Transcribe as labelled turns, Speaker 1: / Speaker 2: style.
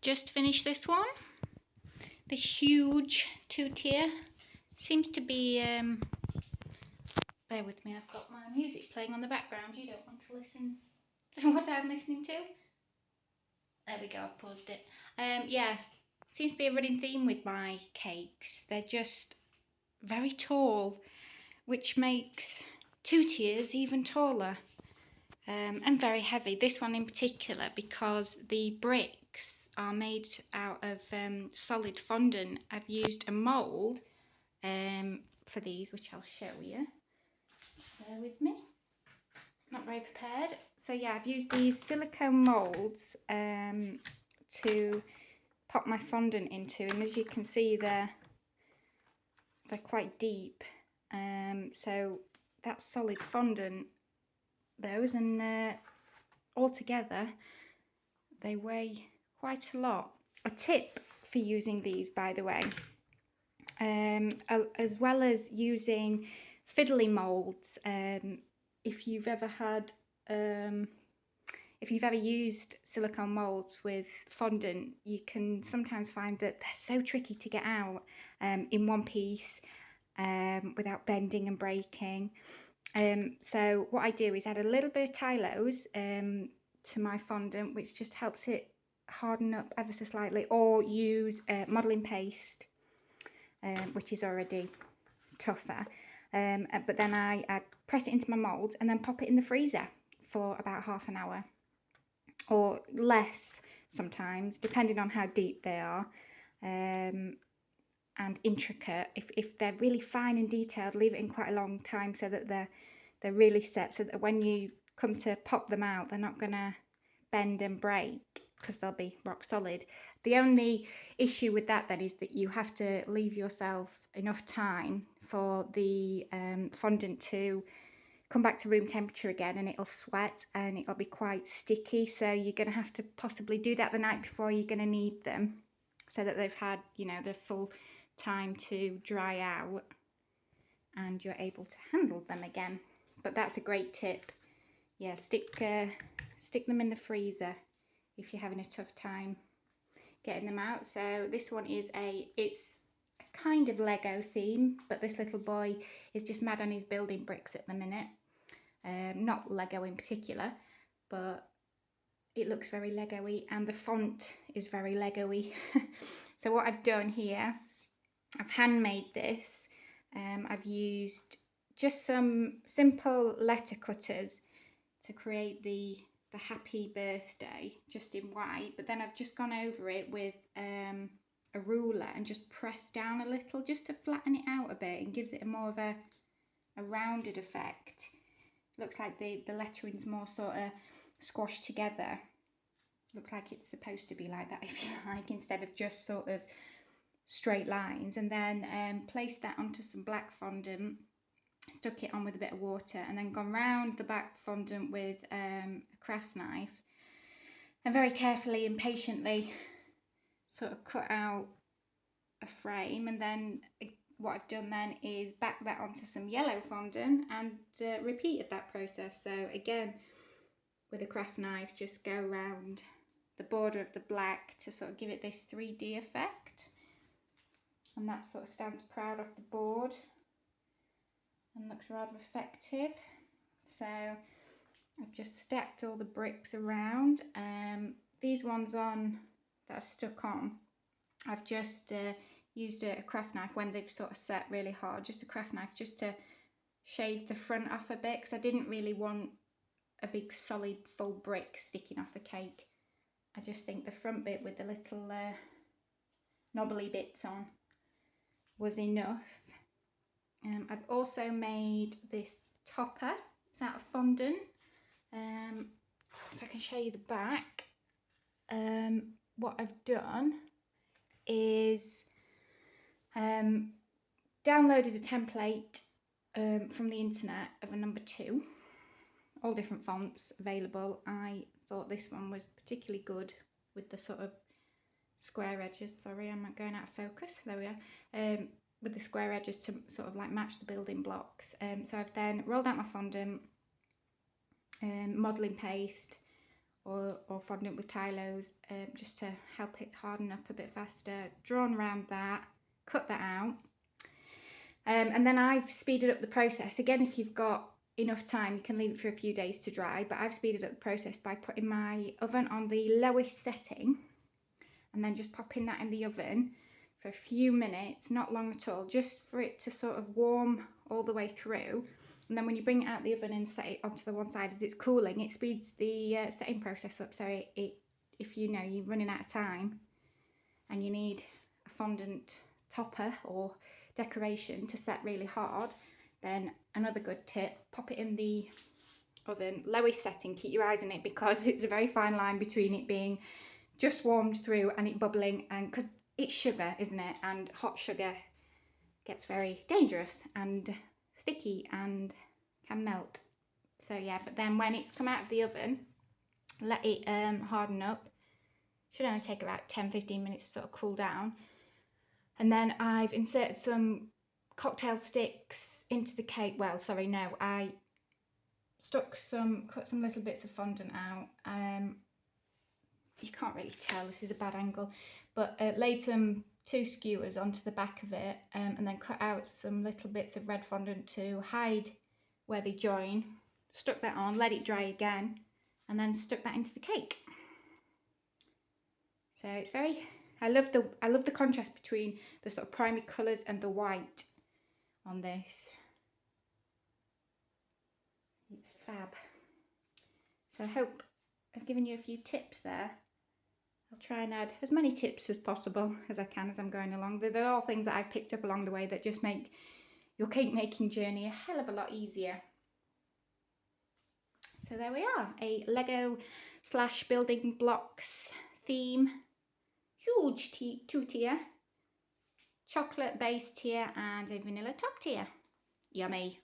Speaker 1: Just finished this one. This huge 2-tier. Seems to be, bear with me, I've got my music playing on the background. You don't want to listen to what I'm listening to. There we go, I've paused it. Yeah, seems to be a running theme with my cakes. They're just very tall, which makes 2-tiers even taller. And very heavy. This one in particular, because the bricks are made out of solid fondant. I've used a mould for these, which I'll show you. Bear with me. Not very prepared. So yeah, I've used these silicone moulds to pop my fondant into, and as you can see, they're quite deep. So that's solid fondant, those, and altogether they weigh quite a lot. A tip for using these, by the way, as well as using fiddly moulds, if you've ever used silicone moulds with fondant, you can sometimes find that they're so tricky to get out in one piece without bending and breaking. So what I do is add a little bit of Tylose to my fondant, which just helps it harden up ever so slightly, or use modelling paste, which is already tougher. But then I press it into my mould and then pop it in the freezer for about half an hour or less sometimes, depending on how deep they are and intricate. If they're really fine and detailed, leave it in quite a long time so that they're really set, so that when you come to pop them out, they're not going to bend and break because they'll be rock solid. The only issue with that then is that you have to leave yourself enough time for the fondant to come back to room temperature again, and it'll sweat and it'll be quite sticky. So you're going to have to possibly do that the night before you're going to need them, so that they've had, you know, the full time to dry out and you're able to handle them again. But that's a great tip. Yeah, stick them in the freezer if you're having a tough time getting them out. So this one is it's a kind of Lego theme, but this little boy is just mad on his building bricks at the minute. Not Lego in particular, but it looks very Lego-y, and the font is very Lego-y. So what I've done here, I've handmade this. I've used just some simple letter cutters to create the happy birthday, just in white, but then I've just gone over it with a ruler and just pressed down a little just to flatten it out a bit and gives it more of a rounded effect. Looks like the lettering's more sort of squashed together. Looks like it's supposed to be like that, if you like, instead of just sort of straight lines. And then placed that onto some black fondant, stuck it on with a bit of water, and then gone round the back fondant with a craft knife, and very carefully and patiently sort of cut out a frame. And then what I've done then is back that onto some yellow fondant and repeated that process. So again, with a craft knife, just go around the border of the black to sort of give it this 3D effect, and that sort of stands proud off the board and looks rather effective. So I've just stacked all the bricks around. These ones on that I've stuck on, I've just used a craft knife when they've sort of set really hard, just a craft knife just to shave the front off a bit, because I didn't really want a big solid full brick sticking off the cake. I just think the front bit with the little knobbly bits on was enough. I've also made this topper. It's out of fondant. If I can show you the back, what I've done is downloaded a template from the internet of a number 2, all different fonts available. I thought this one was particularly good with the sort of square edges. Sorry, I'm not going out of focus. There we are. With the square edges to sort of like match the building blocks. So I've then rolled out my fondant, modelling paste or fondant with Tylo's, just to help it harden up a bit faster. Drawn around that, cut that out. And then I've speeded up the process. Again, if you've got enough time, you can leave it for a few days to dry, but I've speeded up the process by putting my oven on the lowest setting and then just popping that in the oven for a few minutes, not long at all, just for it to sort of warm all the way through. And then when you bring it out the oven and set it onto the one side as it's cooling, it speeds the setting process up. So if you know you're running out of time and you need a fondant topper or decoration to set really hard, then another good tip, pop it in the oven, lowest setting, keep your eyes on it, because it's a very fine line between it being just warmed through and it bubbling, and because it's sugar, isn't it, and hot sugar gets very dangerous and sticky and can melt. So yeah, but then when it's come out of the oven, let it harden up. Should only take about 10-15 minutes to sort of cool down. And then I've inserted some cocktail sticks into the cake. Well, sorry, no, I cut some little bits of fondant out. You can't really tell, this is a bad angle, but laid two skewers onto the back of it, and then cut out some little bits of red fondant to hide where they join. Stuck that on, let it dry again, and then stuck that into the cake. So it's very, I love the contrast between the sort of primary colours and the white on this. It's fab. So I hope I've given you a few tips there. I'll try and add as many tips as possible as I can as I'm going along. They're all things that I've picked up along the way that just make your cake making journey a hell of a lot easier. So there we are, a Lego / building blocks theme. Huge two tier, chocolate base tier and a vanilla top tier. Yummy.